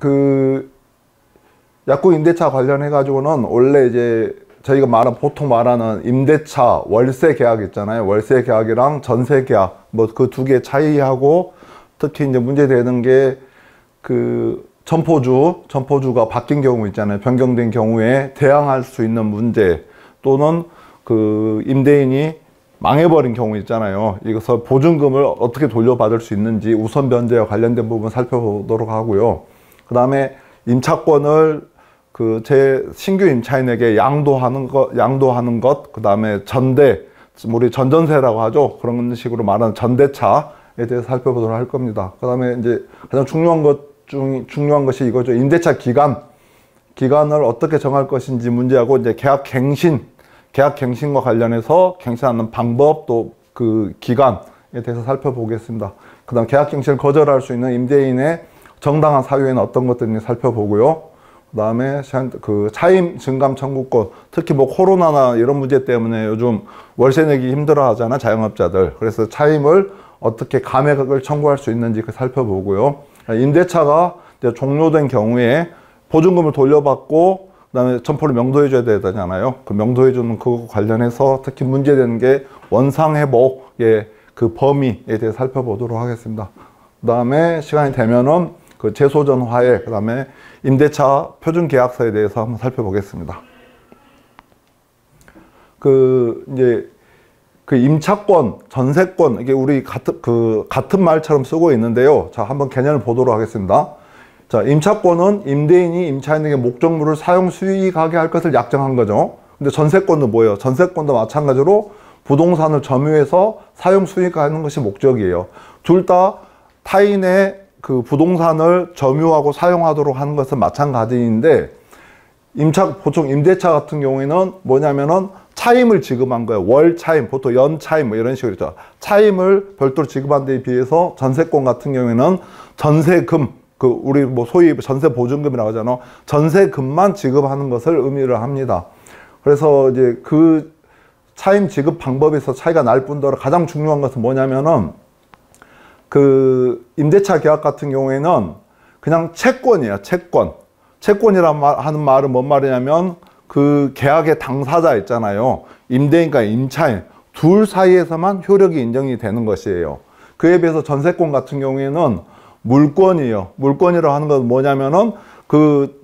그 약국 임대차 관련해 가지고는 원래 이제 저희가 보통 말하는 임대차 월세 계약 있잖아요. 월세 계약이랑 전세 계약 뭐 그 두 개 차이하고, 특히 이제 문제되는 게 그 점포주가 바뀐 경우 있잖아요. 변경된 경우에 대항할 수 있는 문제, 또는 그 임대인이 망해버린 경우 있잖아요. 이것을 보증금을 어떻게 돌려받을 수 있는지 우선 변제와 관련된 부분 살펴보도록 하고요. 그 다음에 임차권을 그 제 신규 임차인에게 양도하는 것, 그 다음에 우리 전전세라고 하죠. 그런 식으로 말하는 전대차에 대해서 살펴보도록 할 겁니다. 그 다음에 이제 가장 중요한 것이 이거죠. 임대차 기간을 어떻게 정할 것인지 문제하고, 이제 계약 갱신과 관련해서 갱신하는 방법, 또 그 기간에 대해서 살펴보겠습니다. 그 다음 계약 갱신을 거절할 수 있는 임대인의 정당한 사유에는 어떤 것들인지 살펴보고요. 그 다음에 그 차임 증감 청구권, 특히 뭐 코로나나 이런 문제 때문에 요즘 월세 내기 힘들어 하잖아, 자영업자들. 그래서 차임을 어떻게 감액을 청구할 수 있는지 살펴보고요. 임대차가 이제 종료된 경우에 보증금을 돌려받고, 그 다음에 점포를 명도해 줘야 되잖아요. 그 명도해 주는 그거 관련해서 특히 문제되는 게 원상회복의 그 범위에 대해서 살펴보도록 하겠습니다. 그 다음에 시간이 되면은 그 재소전 화해, 그 다음에 임대차 표준계약서에 대해서 한번 살펴보겠습니다. 이제 그 임차권, 전세권, 이게 우리 같은 말처럼 쓰고 있는데요. 자, 한번 개념을 보도록 하겠습니다. 자, 임차권은 임대인이 임차인에게 목적물을 사용 수익하게 할 것을 약정한 거죠. 근데 전세권도 뭐예요? 전세권도 마찬가지로 부동산을 점유해서 사용 수익하는 것이 목적이에요. 둘 다 타인의 그 부동산을 점유하고 사용하도록 하는 것은 마찬가지인데, 보통 임대차 같은 경우에는 뭐냐면은 차임을 지급한 거예요. 월 차임, 보통 연 차임 뭐 이런 식으로 있죠. 차임을 별도로 지급한 데에 비해서 전세권 같은 경우에는 전세금, 우리 뭐 소위 전세 보증금이라고 하잖아요. 전세금만 지급하는 것을 의미를 합니다. 그래서 이제 그 차임 지급 방법에서 차이가 날 뿐더러 가장 중요한 것은 뭐냐면은 그 임대차 계약 같은 경우에는 그냥 채권이에요. 채권이란 하는 말은 뭔 말이냐면 그 계약의 당사자 있잖아요. 임대인과 임차인 둘 사이에서만 효력이 인정이 되는 것이에요. 그에 비해서 전세권 같은 경우에는 물권이에요. 물권이라고 하는 건 뭐냐면은 그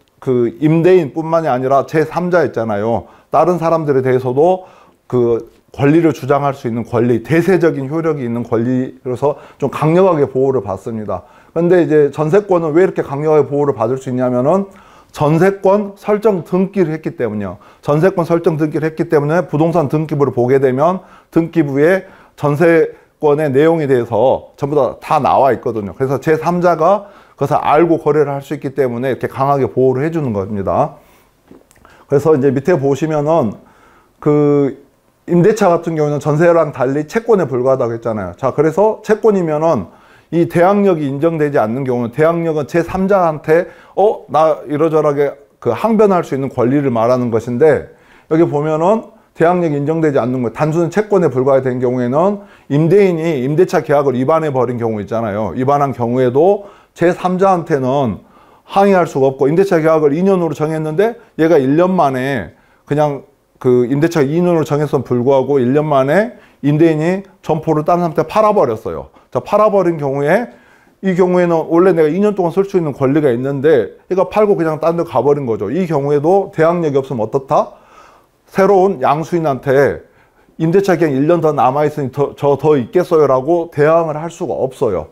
임대인뿐만이 아니라 제3자 있잖아요. 다른 사람들에 대해서도 그 권리를 주장할 수 있는 권리, 대세적인 효력이 있는 권리로서 좀 강력하게 보호를 받습니다. 그런데 이제 전세권은 왜 이렇게 강력하게 보호를 받을 수 있냐면은 전세권 설정 등기를 했기 때문이요. 전세권 설정 등기를 했기 때문에 부동산 등기부를 보게 되면 등기부에 전세권의 내용에 대해서 전부 다 나와 있거든요. 그래서 제3자가 그것을 알고 거래를 할 수 있기 때문에 이렇게 강하게 보호를 해주는 겁니다. 그래서 이제 밑에 보시면은 그 임대차 같은 경우는 전세랑 달리 채권에 불과하다고 했잖아요. 자, 그래서 채권이면은 이 대항력이 인정되지 않는 경우는, 대항력은 제3자한테 나 이러저러하게 그 항변할 수 있는 권리를 말하는 것인데, 여기 보면은 대항력이 인정되지 않는 거, 단순히 채권에 불과된 경우에는 임대인이 임대차 계약을 위반해 버린 경우 있잖아요. 위반한 경우에도 제3자한테는 항의할 수가 없고, 임대차 계약을 2년으로 정했는데 얘가 1년 만에 그냥 그 임대차가 2년으로 정했음에도 불구하고 1년 만에 임대인이 점포를 다른 사람한테 팔아버렸어요. 자, 팔아버린 경우에, 이 경우에는 원래 내가 2년 동안 쓸 수 있는 권리가 있는데 얘가 팔고 그냥 딴 데 가버린 거죠. 이 경우에도 대항력이 없으면 어떻다? 새로운 양수인한테 임대차 기간 1년 더 남아있으니 더 있겠어요? 라고 대항을 할 수가 없어요.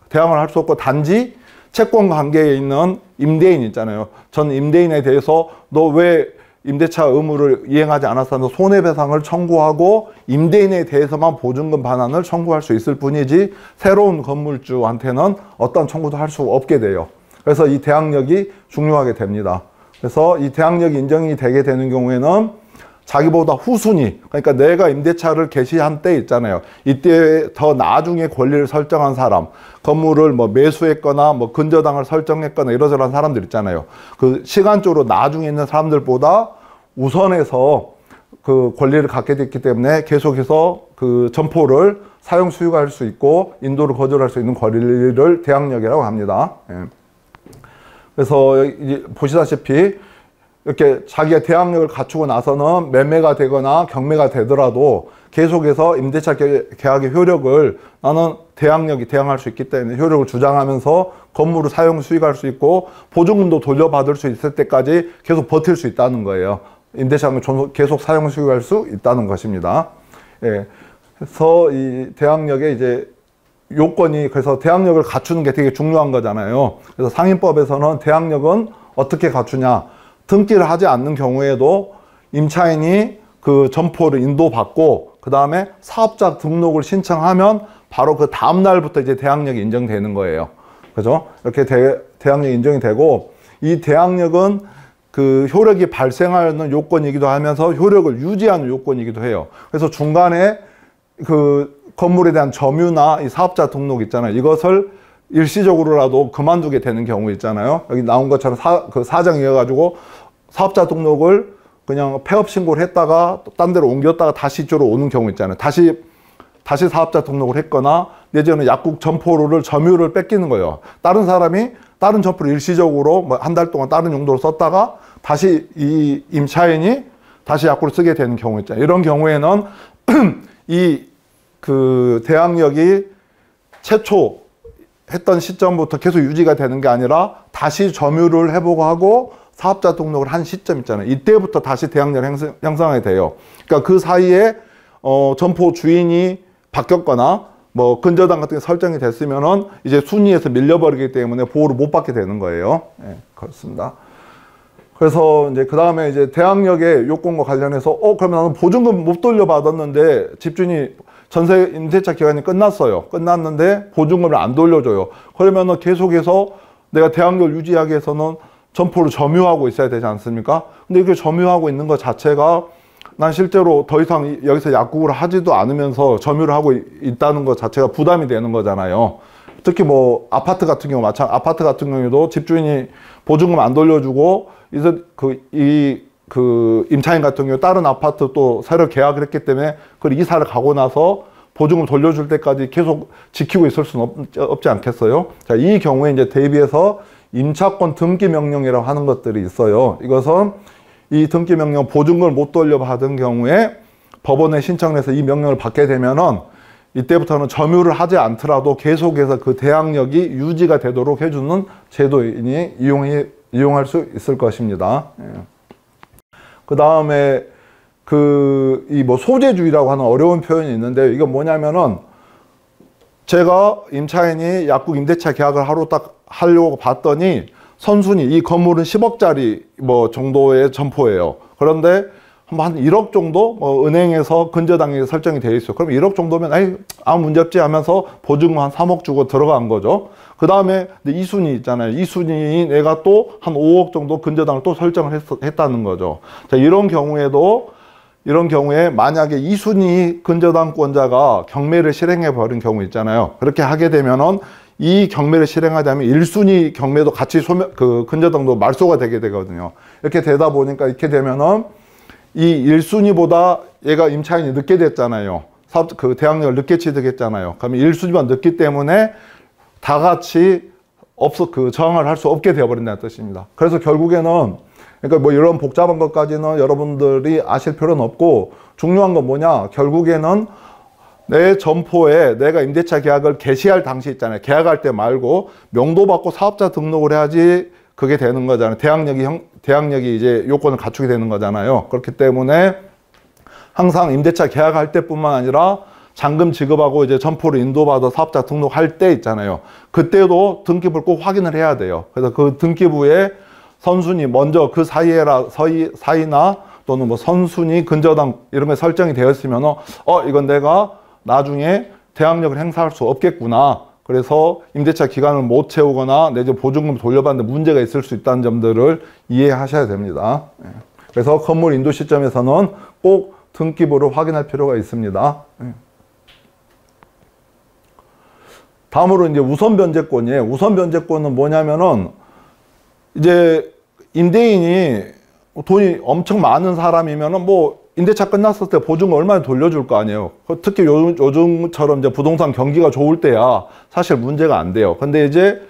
대항을 할 수 없고, 단지 채권 관계에 있는 임대인 있잖아요. 전 임대인에 대해서 너 왜 임대차 의무를 이행하지 않았다면서 손해배상을 청구하고 임대인에 대해서만 보증금 반환을 청구할 수 있을 뿐이지 새로운 건물주한테는 어떤 청구도 할 수 없게 돼요. 그래서 이 대항력이 중요하게 됩니다. 그래서 이 대항력이 인정이 되게 되는 경우에는 자기보다 후순위, 그러니까 내가 임대차를 개시한 때 있잖아요. 이때 더 나중에 권리를 설정한 사람, 건물을 뭐 매수했거나 뭐 근저당을 설정했거나 이러저러한 사람들 있잖아요. 그 시간적으로 나중에 있는 사람들보다 우선해서 그 권리를 갖게 됐기 때문에 계속해서 그 점포를 사용 수익할 수 있고 인도를 거절할 수 있는 권리를 대항력이라고 합니다. 예. 그래서 이제 보시다시피 이렇게 자기가 대항력을 갖추고 나서는 매매가 되거나 경매가 되더라도 계속해서 임대차 계약의 효력을 나는 대항력이 대항할 수 있기 때문에 효력을 주장하면서 건물을 사용 수익할 수 있고 보증금도 돌려받을 수 있을 때까지 계속 버틸 수 있다는 거예요. 임대차를 계속 사용 수익할 수 있다는 것입니다. 예. 그래서 이 대항력의 이제 요건이, 그래서 대항력을 갖추는 게 되게 중요한 거잖아요. 그래서 상인법에서는 대항력은 어떻게 갖추냐, 등기를 하지 않는 경우에도 임차인이 그 점포를 인도받고 그 다음에 사업자 등록을 신청하면 바로 그 다음 날부터 이제 대항력이 인정되는 거예요. 그죠? 이렇게 대항력이 인정이 되고, 이 대항력은 그 효력이 발생하는 요건이기도 하면서 효력을 유지하는 요건이기도 해요. 그래서 중간에 그 건물에 대한 점유나 이 사업자 등록 있잖아요. 이것을 일시적으로라도 그만두게 되는 경우 있잖아요. 여기 나온 것처럼 그 사정이어가지고 사업자 등록을 그냥 폐업 신고를 했다가 또 딴 데로 옮겼다가 다시 이쪽으로 오는 경우 있잖아요. 다시 사업자 등록을 했거나 내지는 약국 점포를 점유를 뺏기는 거예요. 다른 사람이 다른 점포를 일시적으로 뭐 한 달 동안 다른 용도로 썼다가 다시 이 임차인이 다시 약국을 쓰게 되는 경우 있잖아요. 이런 경우에는 이 그 대항력이 최초 했던 시점부터 계속 유지가 되는 게 아니라 다시 점유를 해보고 하고 사업자 등록을 한 시점 있잖아요. 이때부터 다시 대항력을 형성하게 돼요. 그러니까 그 사이에 점포 주인이 바뀌었거나 뭐 근저당 같은 게 설정이 됐으면은 이제 순위에서 밀려버리기 때문에 보호를 못 받게 되는 거예요. 네, 그렇습니다. 그래서 이제 그 다음에 이제 대항력의 요건과 관련해서 그러면 나는 보증금 못 돌려받았는데 집주인이 전세 임대차 기간이 끝났는데 보증금을 안 돌려줘요. 그러면은 계속해서 내가 대항력을 유지하기 위해서는 점포를 점유하고 있어야 되지 않습니까? 근데 이렇게 점유하고 있는 것 자체가 난 실제로 더 이상 여기서 약국을 하지도 않으면서 점유를 하고 있다는 것 자체가 부담이 되는 거잖아요. 특히 뭐 아파트 같은 경우 아파트 같은 경우에도 집주인이 보증금 안 돌려주고 이제 그 임차인 같은 경우 다른 아파트 또 새로 계약을 했기 때문에 그 이사를 가고 나서 보증금 돌려줄 때까지 계속 지키고 있을 수는 없지 않겠어요? 자, 이 경우에 이제 대비해서 임차권 등기 명령이라고 하는 것들이 있어요. 이것은 이 등기 명령 보증금을 못 돌려받은 경우에 법원에 신청을 해서 이 명령을 받게 되면은 이때부터는 점유를 하지 않더라도 계속해서 그 대항력이 유지가 되도록 해주는 제도인이 이용할 수 있을 것입니다. 예. 그 다음에 이 뭐 소재주의라고 하는 어려운 표현이 있는데 이건 뭐냐면은 제가 임차인이 약국 임대차 계약을 하려고 봤더니 선순위 이 건물은 10억짜리 뭐 정도의 점포예요. 그런데 한 1억 정도 뭐 은행에서 근저당이 설정이 되어 있어요. 그럼 1억 정도면 아무 문제 없지 하면서 보증금 한 3억 주고 들어간 거죠. 그 다음에 이 순위 있잖아요. 이 순위 내가 또 한 5억 정도 근저당을 또 설정을 했다는 거죠. 자, 이런 경우에 만약에 이 순위 근저당권자가 경매를 실행해 버린 경우 있잖아요. 그렇게 하게 되면은 이 경매를 실행하자면 1순위 경매도 같이 그 근저당도 말소가 되게 되거든요. 이렇게 되다 보니까 이렇게 되면은 이 1순위보다 얘가 임차인이 늦게 됐잖아요. 그 대항력을 늦게 취득했잖아요. 그러면 1순위만 늦기 때문에 다 같이 저항을 할 수 없게 되어버린다는 뜻입니다. 그래서 결국에는 그러니까 뭐 이런 복잡한 것까지는 여러분들이 아실 필요는 없고 중요한 건 뭐냐, 결국에는 내 점포에 내가 임대차 계약을 개시할 당시 있잖아요. 계약할 때 말고 명도받고 사업자 등록을 해야지 그게 되는 거잖아요. 대항력이 이제 요건을 갖추게 되는 거잖아요. 그렇기 때문에 항상 임대차 계약할 때뿐만 아니라 잔금 지급하고 이제 점포를 인도받아 사업자 등록할 때 있잖아요. 그때도 등기부를 꼭 확인을 해야 돼요. 그래서 그 등기부에 선순위 먼저 그 사이나 또는 뭐 선순위 근저당 이런 게 설정이 되어 있으면 이건 내가 나중에 대항력을 행사할 수 없겠구나. 그래서 임대차 기간을 못 채우거나 내지 보증금 돌려받는데 문제가 있을 수 있다는 점들을 이해하셔야 됩니다. 그래서 건물 인도 시점에서는 꼭 등기부를 확인할 필요가 있습니다. 다음으로 이제 우선 변제권이에요. 우선 변제권은 뭐냐면은 이제 임대인이 돈이 엄청 많은 사람이면은 뭐 임대차 끝났을 때 보증금 얼마나 돌려줄 거 아니에요. 특히 요즘처럼 이제 부동산 경기가 좋을 때야 사실 문제가 안 돼요. 근데 이제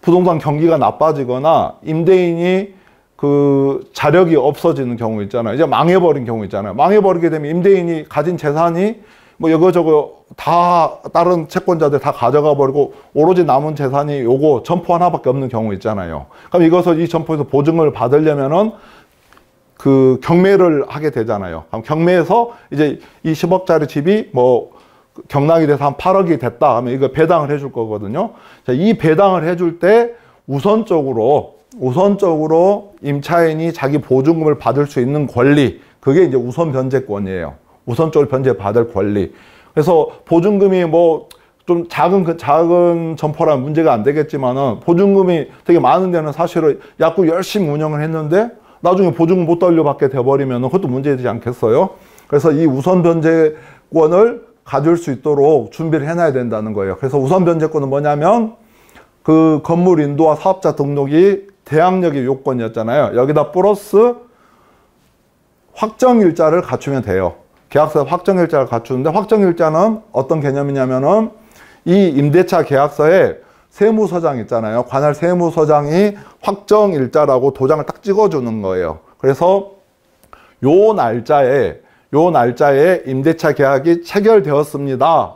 부동산 경기가 나빠지거나 임대인이 그 자력이 없어지는 경우 있잖아요. 이제 망해버린 경우 있잖아요. 망해버리게 되면 임대인이 가진 재산이 뭐 이거저거 다 다른 채권자들 다 가져가 버리고 오로지 남은 재산이 요거 점포 하나밖에 없는 경우 있잖아요. 그럼 이것을 이 점포에서 보증을 받으려면은 그 경매를 하게 되잖아요. 그럼 경매에서 이제 이 10억짜리 집이 뭐 경락이 돼서 한 8억이 됐다 하면 이거 배당을 해줄 거거든요. 자, 이 배당을 해줄 때 우선적으로 임차인이 자기 보증금을 받을 수 있는 권리, 그게 이제 우선 변제권이에요. 우선적으로 변제받을 권리. 그래서 보증금이 뭐 좀 작은 점포라면 문제가 안 되겠지만은 보증금이 되게 많은 데는 사실은 약국 열심히 운영을 했는데 나중에 보증금 못 돌려받게 돼버리면 그것도 문제되지 않겠어요? 그래서 이 우선 변제권을 가질 수 있도록 준비를 해놔야 된다는 거예요. 그래서 우선 변제권은 뭐냐면 그 건물 인도와 사업자 등록이 대항력의 요건이었잖아요. 여기다 플러스 확정일자를 갖추면 돼요. 계약서에 확정일자를 갖추는데 확정일자는 어떤 개념이냐면은 이 임대차 계약서에 세무서장 있잖아요. 관할 세무서장이 확정일자라고 도장을 딱 찍어주는 거예요. 그래서 요 날짜에 임대차 계약이 체결되었습니다.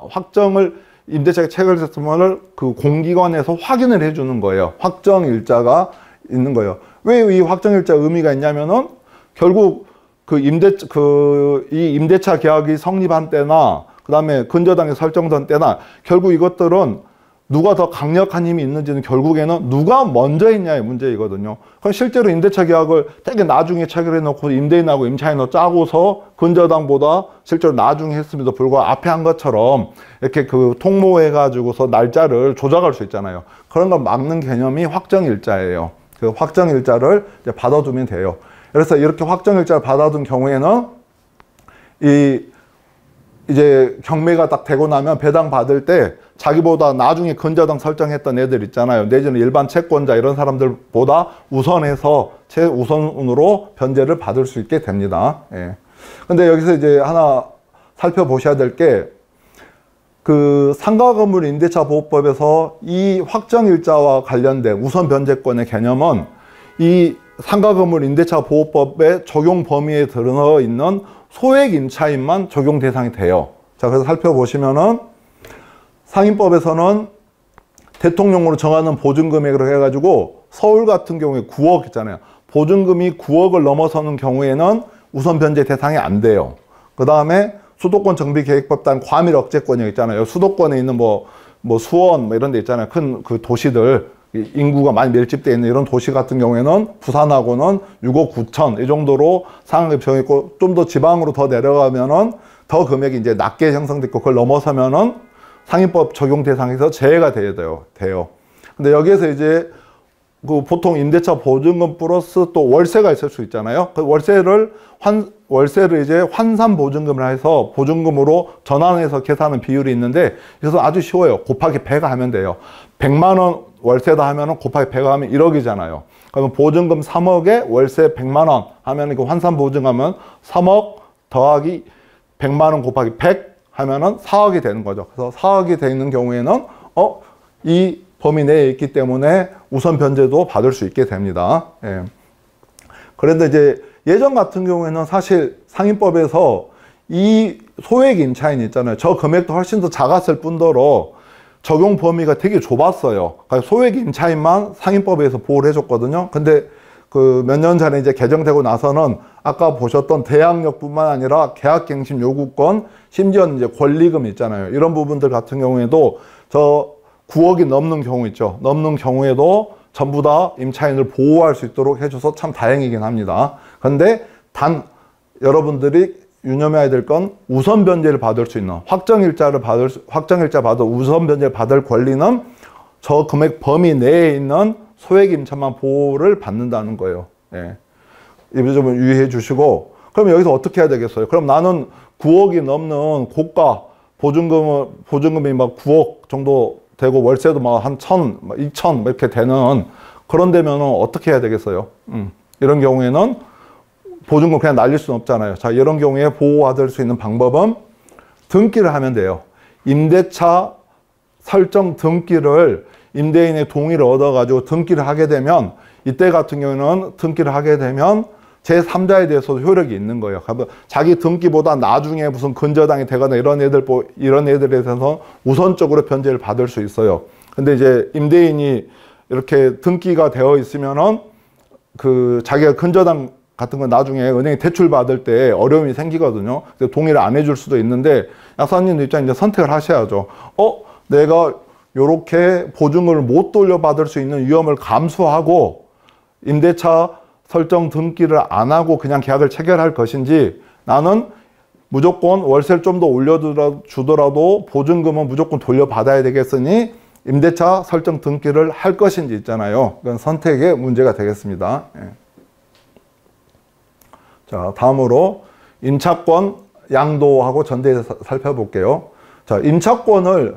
임대차가 체결됐으면 그 공기관에서 확인을 해주는 거예요. 확정일자가 있는 거예요. 왜 이 확정일자 의미가 있냐면은 결국 이 임대차 계약이 성립한 때나 그 다음에 근저당이 설정된 때나 결국 이것들은 누가 더 강력한 힘이 있는지는 결국에는 누가 먼저 했냐의 문제이거든요. 그럼 실제로 임대차 계약을 되게 나중에 체결해 놓고 임대인하고 임차인하고 짜고서 근저당보다 실제로 나중에 했음에도 불구하고 앞에 한 것처럼 이렇게 그 통모해 가지고서 날짜를 조작할 수 있잖아요. 그런 걸 막는 개념이 확정일자예요. 그 확정일자를 이제 받아두면 돼요. 그래서 이렇게 확정일자를 받아둔 경우에는 이제 경매가 딱 되고 나면 배당 받을 때 자기보다 나중에 근저당 설정했던 애들 있잖아요. 내지는 일반 채권자 이런 사람들보다 우선해서 최우선으로 변제를 받을 수 있게 됩니다. 예. 근데 여기서 이제 하나 살펴보셔야 될 게 그 상가건물 임대차 보호법에서 이 확정일자와 관련된 우선 변제권의 개념은 이 상가건물 임대차 보호법의 적용 범위에 들어있는 소액 임차인만 적용 대상이 돼요. 자, 그래서 살펴보시면은 상임법에서는 대통령으로 정하는 보증금액으로 해가지고 서울 같은 경우에 9억 있잖아요. 보증금이 9억을 넘어서는 경우에는 우선 변제 대상이 안 돼요. 그 다음에 수도권 정비계획법단 과밀 억제권이 있잖아요. 수도권에 있는 뭐 수원 뭐 이런 데 있잖아요. 큰 그 도시들 인구가 많이 밀집되어 있는 이런 도시 같은 경우에는 부산하고는 6억 9천 이 정도로 상한금이 정했고 좀 더 지방으로 더 내려가면은 더 금액이 이제 낮게 형성됐고 그걸 넘어서면은 상임법 적용 대상에서 제외가 돼요. 근데 여기에서 이제 그 보통 임대차 보증금 플러스 또 월세가 있을 수 있잖아요. 그 월세를 이제 환산 보증금을 해서 보증금으로 전환해서 계산하는 비율이 있는데 그래서 아주 쉬워요. 곱하기 100 하면 돼요. 100만 원 월세다 하면은 곱하기 100 하면 1억이잖아요. 그러면 보증금 3억에 월세 100만 원 하면 그 환산 보증하면 3억 더하기 100만 원 곱하기 100 하면은 4억이 되는 거죠. 그래서 4억이 되는 경우에는 이 범위 내에 있기 때문에 우선 변제도 받을 수 있게 됩니다. 예. 그런데 이제 예전 같은 경우에는 사실 상임법에서 이 소액 임차인 있잖아요. 저 금액도 훨씬 더 작았을 뿐더러 적용 범위가 되게 좁았어요. 그러니까 소액 임차인만 상임법에서 보호를 해줬거든요. 근데 그 몇 년 전에 이제 개정되고 나서는 아까 보셨던 대항력뿐만 아니라 계약갱신 요구권, 심지어 이제 권리금 있잖아요. 이런 부분들 같은 경우에도 저 9억이 넘는 경우 있죠. 넘는 경우에도 전부 다 임차인을 보호할 수 있도록 해줘서 참 다행이긴 합니다. 근데 단 여러분들이 유념해야 될 건 우선 변제를 받을 수 있는 확정일자 받아 우선 변제를 받을 권리는 저 금액 범위 내에 있는 소액 임차만 보호를 받는다는 거예요. 예. 이 점을 유의해 주시고 그럼 여기서 어떻게 해야 되겠어요? 그럼 나는 9억이 넘는 고가 보증금이 막 9억 정도 되고 월세도 막 한 1,000, 2,000 이렇게 되는 그런 데면은 어떻게 해야 되겠어요? 이런 경우에는 보증금 그냥 날릴 수는 없잖아요. 자, 이런 경우에 보호받을 수 있는 방법은 등기를 하면 돼요. 임대차 설정 등기를 임대인의 동의를 얻어가지고 등기를 하게 되면, 이때 같은 경우에는 등기를 하게 되면 제3자에 대해서도 효력이 있는 거예요. 자기 등기보다 나중에 무슨 근저당이 되거나 이런 애들에 대해서 우선적으로 변제를 받을 수 있어요. 근데 이제 임대인이 이렇게 등기가 되어 있으면은 그 자기가 근저당 같은 건 나중에 은행에 대출 받을 때 어려움이 생기거든요. 동의를 안 해줄 수도 있는데, 약사님 입장에 이제 선택을 하셔야죠. 내가 요렇게 보증금을 못 돌려받을 수 있는 위험을 감수하고 임대차 설정 등기를 안 하고 그냥 계약을 체결할 것인지, 나는 무조건 월세를 좀 더 올려주더라도 보증금은 무조건 돌려받아야 되겠으니 임대차 설정 등기를 할 것인지 있잖아요. 그건 선택의 문제가 되겠습니다. 자, 다음으로 임차권 양도하고 전대에 살펴볼게요. 자, 임차권을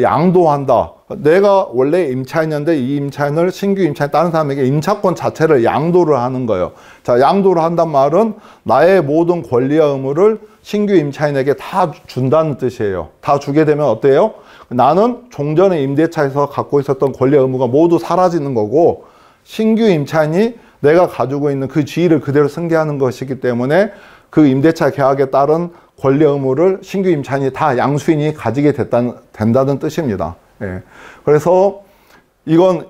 양도한다. 내가 원래 임차인인데 이 임차인을 신규 임차인 다른 사람에게 임차권 자체를 양도를 하는 거예요. 자, 양도를 한단 말은 나의 모든 권리와 의무를 신규 임차인에게 다 준다는 뜻이에요. 다 주게 되면 어때요? 나는 종전의 임대차에서 갖고 있었던 권리와 의무가 모두 사라지는 거고, 신규 임차인이 내가 가지고 있는 그 지위를 그대로 승계하는 것이기 때문에 그 임대차 계약에 따른 권리 의무를 신규 임차인이 다 양수인이 가지게 된다는 뜻입니다. 예. 그래서 이건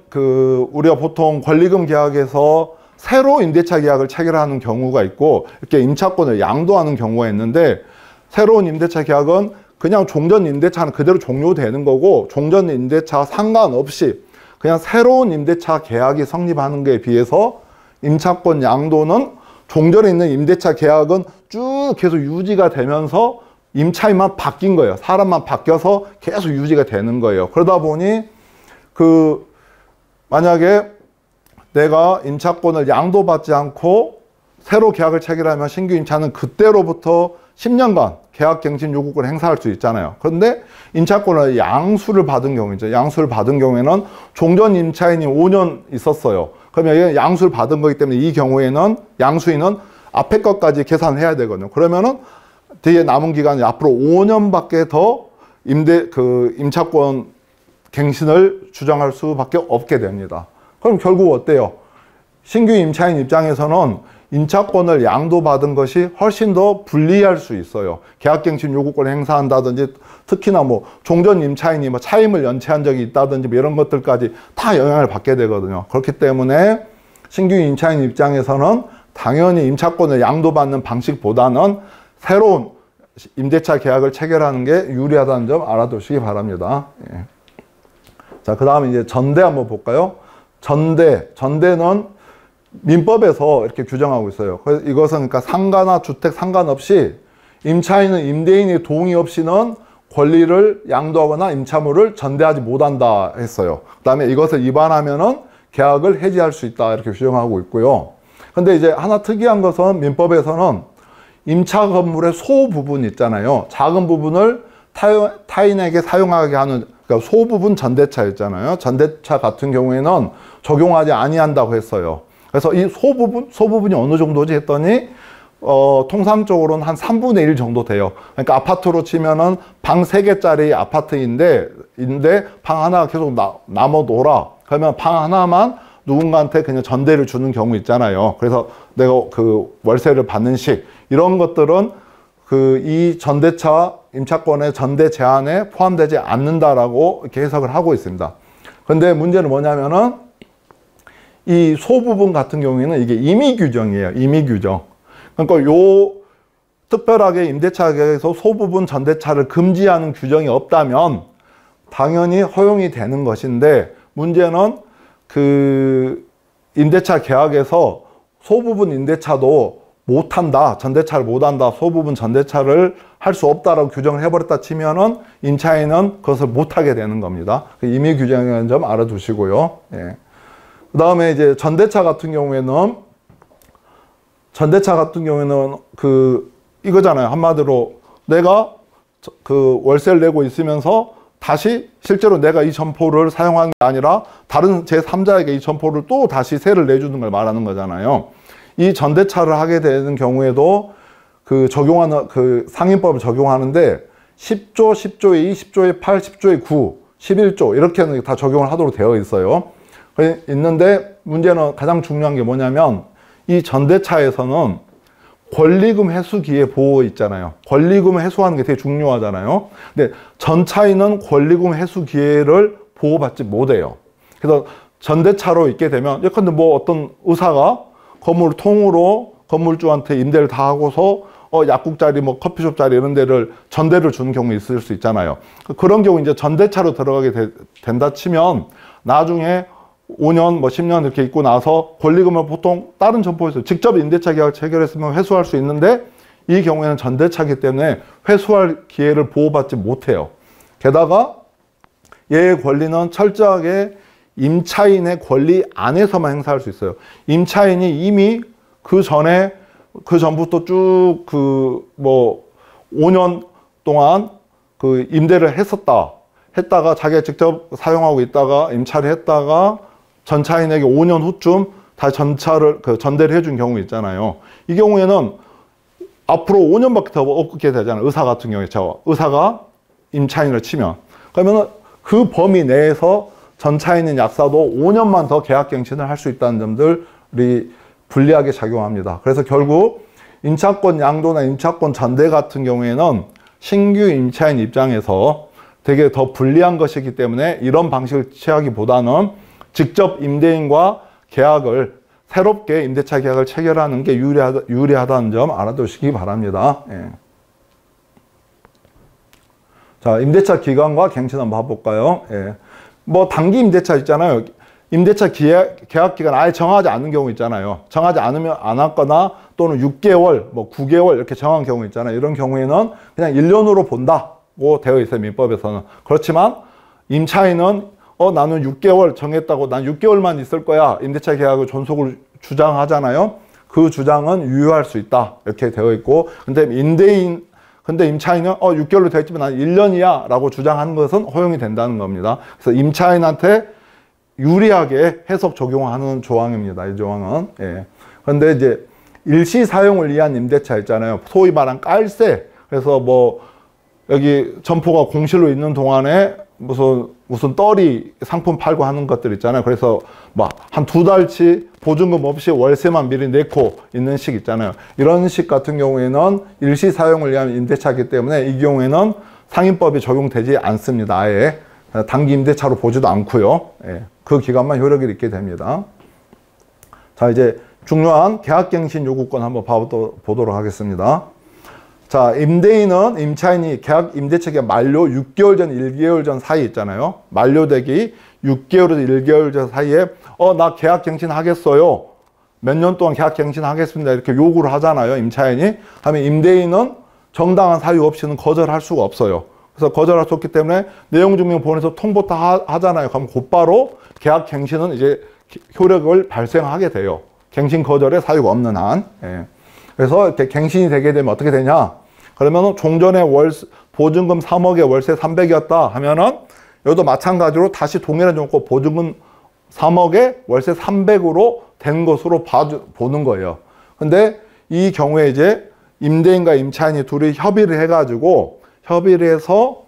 우리가 보통 권리금 계약에서 새로 임대차 계약을 체결하는 경우가 있고, 이렇게 임차권을 양도하는 경우가 있는데, 새로운 임대차 계약은 그냥 종전 임대차는 그대로 종료되는 거고, 종전 임대차 상관없이 그냥 새로운 임대차 계약이 성립하는 것에 비해서 임차권 양도는 종전에 있는 임대차 계약은 쭉 계속 유지가 되면서 임차인만 바뀐 거예요. 사람만 바뀌어서 계속 유지가 되는 거예요. 그러다 보니 만약에 내가 임차권을 양도받지 않고 새로 계약을 체결하면 신규 임차는 그때로부터 10년간 계약갱신 요구권을 행사할 수 있잖아요. 그런데 임차권을 양수를 받은 경우이죠. 양수를 받은 경우에는 종전 임차인이 5년 있었어요. 그러면 양수를 받은 거기 때문에 이 경우에는 양수인은 앞에 것까지 계산을 해야 되거든요. 그러면은 뒤에 남은 기간이 앞으로 5년밖에 더 임차권 갱신을 주장할 수밖에 없게 됩니다. 그럼 결국 어때요? 신규 임차인 입장에서는 임차권을 양도받은 것이 훨씬 더 불리할 수 있어요. 계약갱신 요구권을 행사한다든지, 특히나 종전 임차인이 차임을 연체한 적이 있다든지 이런 것들까지 다 영향을 받게 되거든요. 그렇기 때문에 신규 임차인 입장에서는 당연히 임차권을 양도받는 방식보다는 새로운 임대차 계약을 체결하는 게 유리하다는 점 알아두시기 바랍니다. 예. 자, 그 다음에 이제 전대 한번 볼까요? 전대는 민법에서 이렇게 규정하고 있어요. 그래서 이것은 그러니까 상가나 주택 상관없이 임차인은 임대인의 동의 없이는 권리를 양도하거나 임차물을 전대하지 못한다 했어요. 그 다음에 이것을 위반하면은 계약을 해지할 수 있다 이렇게 규정하고 있고요. 근데 이제 하나 특이한 것은 민법에서는 임차 건물의 소부분 있잖아요. 작은 부분을 타인에게 사용하게 하는, 그러니까 소부분 전대차 있잖아요. 전대차 같은 경우에는 적용하지 아니한다고 했어요. 그래서 이 소부분이 어느 정도지 했더니 통상적으로는 한 3분의 1 정도 돼요. 그러니까 아파트로 치면은 방 3개짜리 아파트인데 방 하나 계속 남아 돌아. 그러면 방 하나만 누군가한테 그냥 전대를 주는 경우 있잖아요. 그래서 내가 월세를 받는 식, 이런 것들은 이 전대차 임차권의 전대 제한에 포함되지 않는다라고 이렇게 해석을 하고 있습니다. 근데 문제는 뭐냐면은 이 소부분 같은 경우에는 이게 임의 규정이에요. 임의 규정. 그러니까 특별하게 임대차 계약에서 소부분 전대차를 금지하는 규정이 없다면 당연히 허용이 되는 것인데, 문제는 임대차 계약에서 소부분 임대차도 못한다, 전대차를 못한다, 소부분 전대차를 할 수 없다라고 규정을 해버렸다 치면은 임차인은 그것을 못하게 되는 겁니다. 임의 규정이라는 점 알아두시고요. 예. 그 다음에 이제 전대차 같은 경우에는 이거잖아요. 한마디로 내가 월세를 내고 있으면서 다시 실제로 내가 이 점포를 사용한 게 아니라 다른 제3자에게 이 점포를 또 다시 세를 내주는 걸 말하는 거잖아요. 이 전대차를 하게 되는 경우에도 상인법을 적용하는데 10조, 10조의 2, 10조의 8, 10조의 9 11조 이렇게는 다 적용을 하도록 되어 있어요. 있는데 문제는 가장 중요한 게 뭐냐면 이 전대차에서는 권리금 회수 기회 보호 있잖아요. 권리금을 회수하는 게 되게 중요하잖아요. 근데 전차인은 권리금 회수 기회를 보호받지 못해요. 그래서 전대차로 있게 되면 예컨대 뭐 어떤 의사가 건물 통으로 건물주한테 임대를 다 하고서 약국 자리, 뭐 커피숍 자리 이런 데를 전대를 주는 경우 있을 수 있잖아요. 그런 경우 이제 전대차로 들어가게 된다 치면 나중에 5년, 뭐 10년 이렇게 있고 나서 권리금을 보통 다른 점포에서 직접 임대차 계약을 체결했으면 회수할 수 있는데 이 경우에는 전대차이기 때문에 회수할 기회를 보호받지 못해요. 게다가 얘의 권리는 철저하게 임차인의 권리 안에서만 행사할 수 있어요. 임차인이 이미 그 전부터 쭉 뭐 5년 동안 그 임대를 했다가 자기가 직접 사용하고 있다가 임차를 했다가 전차인에게 5년 후쯤 다시 전대를 해준 경우 있잖아요. 이 경우에는 앞으로 5년밖에 더 없게 되잖아요. 의사 같은 경우에 의사가 임차인을 치면 그러면 그 범위 내에서 전차인인 약사도 5년만 더 계약갱신을 할 수 있다는 점들이 불리하게 작용합니다. 그래서 결국 임차권 양도나 임차권 전대 같은 경우에는 신규 임차인 입장에서 되게 더 불리한 것이기 때문에 이런 방식을 취하기보다는 직접 임대인과 계약을 새롭게 임대차 계약을 체결하는 게 유리하다는 점 알아두시기 바랍니다. 예. 자, 임대차 기간과 갱신 한번 봐볼까요? 예. 뭐 단기 임대차 있잖아요. 임대차 계약 기간 아예 정하지 않은 경우 있잖아요. 정하지 않았거나 또는 6개월, 뭐 9개월 이렇게 정한 경우 있잖아요. 이런 경우에는 그냥 1년으로 본다고 되어 있어요. 민법에서는. 그렇지만 임차인은 나는 6개월 정했다고 난 6개월만 있을 거야. 임대차 계약을 존속을 주장하잖아요. 그 주장은 유효할 수 있다. 이렇게 되어 있고 근데 임차인은 6개월로 되어 있지만 난 1년이야 라고 주장하는 것은 허용이 된다는 겁니다. 그래서 임차인한테 유리하게 해석 적용하는 조항입니다. 이 조항은. 예. 그런데 이제 일시 사용을 위한 임대차 있잖아요. 소위 말한 깔세. 그래서 뭐 여기 점포가 공실로 있는 동안에 무슨 떨이 상품 팔고 하는 것들 있잖아요. 그래서 막 한 2달치 보증금 없이 월세만 미리 내고 있는 식 있잖아요. 이런 식 같은 경우에는 일시 사용을 위한 임대차이기 때문에 이 경우에는 상임법이 적용되지 않습니다. 아예 단기 임대차로 보지도 않고요. 예. 그 기간만 효력이 있게 됩니다. 자, 이제 중요한 계약갱신 요구권 한번 보도록 하겠습니다. 자, 임대인은 임차인이 계약 임대차 계약 만료 6개월 전, 1개월 전 사이 있잖아요. 만료되기 6개월에서 1개월 전 사이에 나 계약갱신 하겠어요. 몇 년 동안 계약갱신 하겠습니다. 이렇게 요구를 하잖아요. 임차인이. 하면 임대인은 정당한 사유 없이는 거절할 수가 없어요. 그래서 거절할 수 없기 때문에 내용증명 보내서 통보 다 하잖아요. 그럼 곧바로 계약갱신은 이제 효력을 발생하게 돼요. 갱신 거절의 사유가 없는 한. 예. 그래서 이렇게 갱신이 되게 되면 어떻게 되냐? 그러면은 종전에 보증금 3억에 월세 300이었다 하면은 여기도 마찬가지로 다시 동일한 조건 보증금 3억에 월세 300으로 된 것으로 보는 거예요. 근데 이 경우에 이제 임대인과 임차인이 둘이 협의를 해가지고 협의를 해서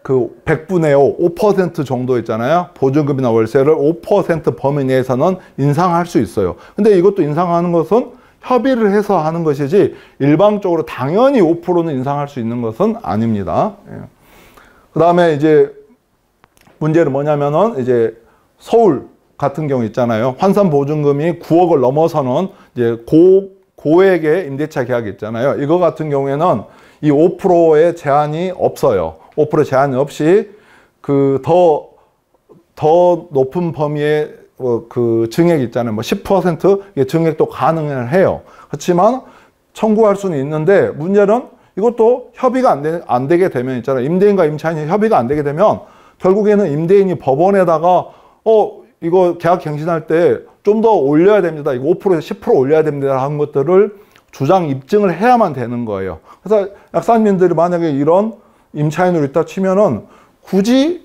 그 100분의 5, 5% 정도 있잖아요. 보증금이나 월세를 5% 범위 내에서는 인상할 수 있어요. 근데 이것도 인상하는 것은 협의를 해서 하는 것이지 일방적으로 당연히 5%는 인상할 수 있는 것은 아닙니다. 예. 그 다음에 이제 문제는 뭐냐면은 이제 서울 같은 경우 있잖아요. 환산 보증금이 9억을 넘어서는 이제 고액의 임대차 계약이 있잖아요. 이거 같은 경우에는 이 5%의 제한이 없어요. 5% 제한이 없이 더 높은 범위의 그 증액 있잖아요. 뭐 10% 증액도 가능을 해요. 그렇지만 청구할 수는 있는데 문제는 이것도 협의가 안 되게 되면 있잖아요. 임대인과 임차인이 협의가 안 되게 되면 결국에는 임대인이 법원에다가 이거 계약 갱신할 때 좀 더 올려야 됩니다. 이거 5%에서 10% 올려야 됩니다. 하는 것들을 주장 입증을 해야만 되는 거예요. 그래서 약사님들이 만약에 이런 임차인으로 있다 치면은 굳이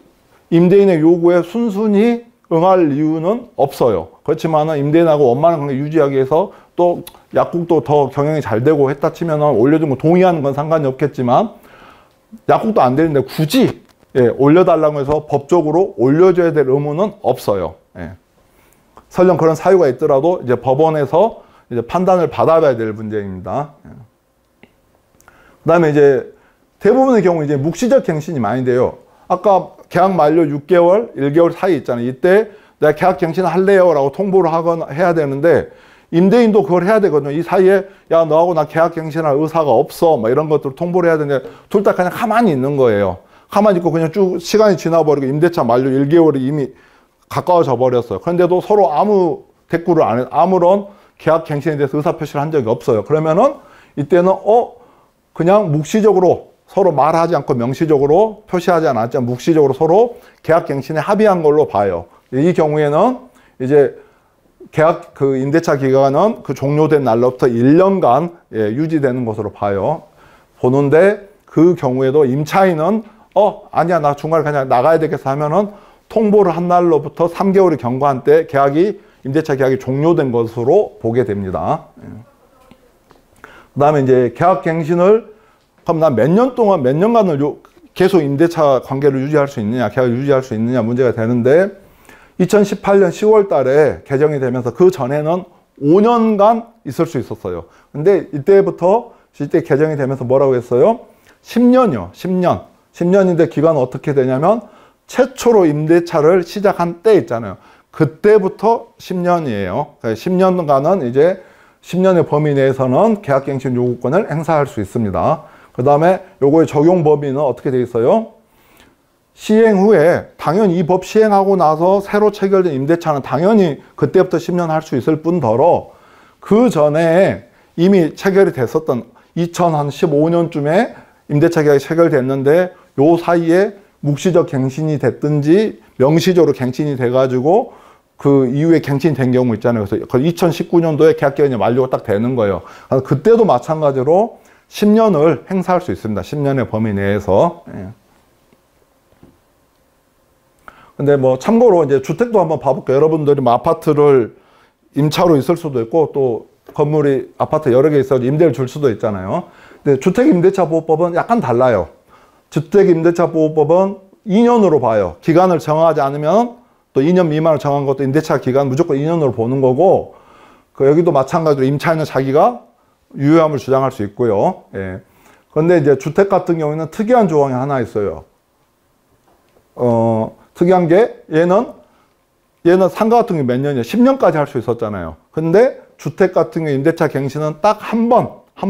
임대인의 요구에 순순히 응할 이유는 없어요. 그렇지만은 임대인하고 원만한 관계 유지하기 위해서 또 약국도 더 경영이 잘 되고 했다 치면은 올려준 거 동의하는 건 상관이 없겠지만 약국도 안 되는데 굳이 예, 올려달라고 해서 법적으로 올려줘야 될 의무는 없어요. 예. 설령 그런 사유가 있더라도 이제 법원에서 이제 판단을 받아봐야 될 문제입니다. 예. 그다음에 이제 대부분의 경우 이제 묵시적 갱신이 많이 돼요. 아까 계약 만료 6개월, 1개월 사이 있잖아요. 이때 내가 계약 갱신을 할래요 라고 통보를 하거나 해야 되는데 임대인도 그걸 해야 되거든요. 이 사이에 야 너하고 나 계약 갱신할 의사가 없어 뭐 이런 것들을 통보를 해야 되는데 둘 다 그냥 가만히 있는 거예요. 가만히 있고 그냥 쭉 시간이 지나버리고 임대차 만료 1개월이 이미 가까워져 버렸어요. 그런데도 서로 아무 대꾸를 안 해, 아무런 계약 갱신에 대해서 의사표시를 한 적이 없어요. 그러면은 이때는 그냥 묵시적으로 서로 말하지 않고 명시적으로 표시하지 않았지만 묵시적으로 서로 계약 갱신에 합의한 걸로 봐요. 이 경우에는 이제 계약 그 임대차 기간은 그 종료된 날로부터 1년간 유지되는 것으로 봐요. 보는데 그 경우에도 임차인은 아니야 나 중간에 그냥 나가야 되겠어 하면은 통보를 한 날로부터 3개월이 경과한 때 임대차 계약이 종료된 것으로 보게 됩니다. 그 다음에 이제 계약 갱신을 그럼 나 몇 년간을 계속 임대차 관계를 유지할 수 있느냐, 계약을 유지할 수 있느냐 문제가 되는데 2018년 10월 달에 개정이 되면서 그 전에는 5년간 있을 수 있었어요. 근데 이때부터 실제 개정이 되면서 뭐라고 했어요? 10년이요. 10년. 10년인데 기간은 어떻게 되냐면 최초로 임대차를 시작한 때 있잖아요. 그때부터 10년이에요. 10년간은 이제 10년의 범위 내에서는 계약갱신 요구권을 행사할 수 있습니다. 그 다음에 요거의 적용 범위는 어떻게 되어 있어요? 시행 후에 당연히 이 법 시행하고 나서 새로 체결된 임대차는 당연히 그때부터 10년 할 수 있을 뿐더러 그 전에 이미 체결이 됐었던 2015년쯤에 임대차 계약이 체결됐는데 요 사이에 묵시적 갱신이 됐든지 명시적으로 갱신이 돼가지고 그 이후에 갱신이 된 경우 있잖아요. 그래서 2019년도에 계약 기간이 만료가 딱 되는 거예요. 그때도 마찬가지로 10년을 행사할 수 있습니다. 10년의 범위 내에서. 근데 뭐 참고로 이제 주택도 한번 봐볼게요. 여러분들이 뭐 아파트를 임차로 있을 수도 있고 또 건물이 아파트 여러 개 있어서 임대를 줄 수도 있잖아요. 근데 주택임대차보호법은 약간 달라요. 주택임대차보호법은 2년으로 봐요. 기간을 정하지 않으면 또 2년 미만을 정한 것도 임대차 기간 무조건 2년으로 보는 거고 여기도 마찬가지로 임차인은 자기가 유효함을 주장할 수 있고요. 예. 그런데 이제 주택 같은 경우에는 특이한 조항이 하나 있어요. 특이한 게 얘는 상가 같은 경우 몇 년이에요? 10년까지 할 수 있었잖아요. 근데 주택 같은 경우 임대차 갱신은 딱 한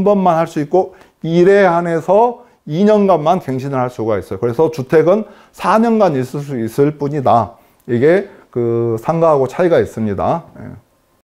번만 할 수 있고 1회 한해서 2년간만 갱신을 할 수가 있어요. 그래서 주택은 4년간 있을 수 있을 뿐이다. 이게 그 상가하고 차이가 있습니다. 예.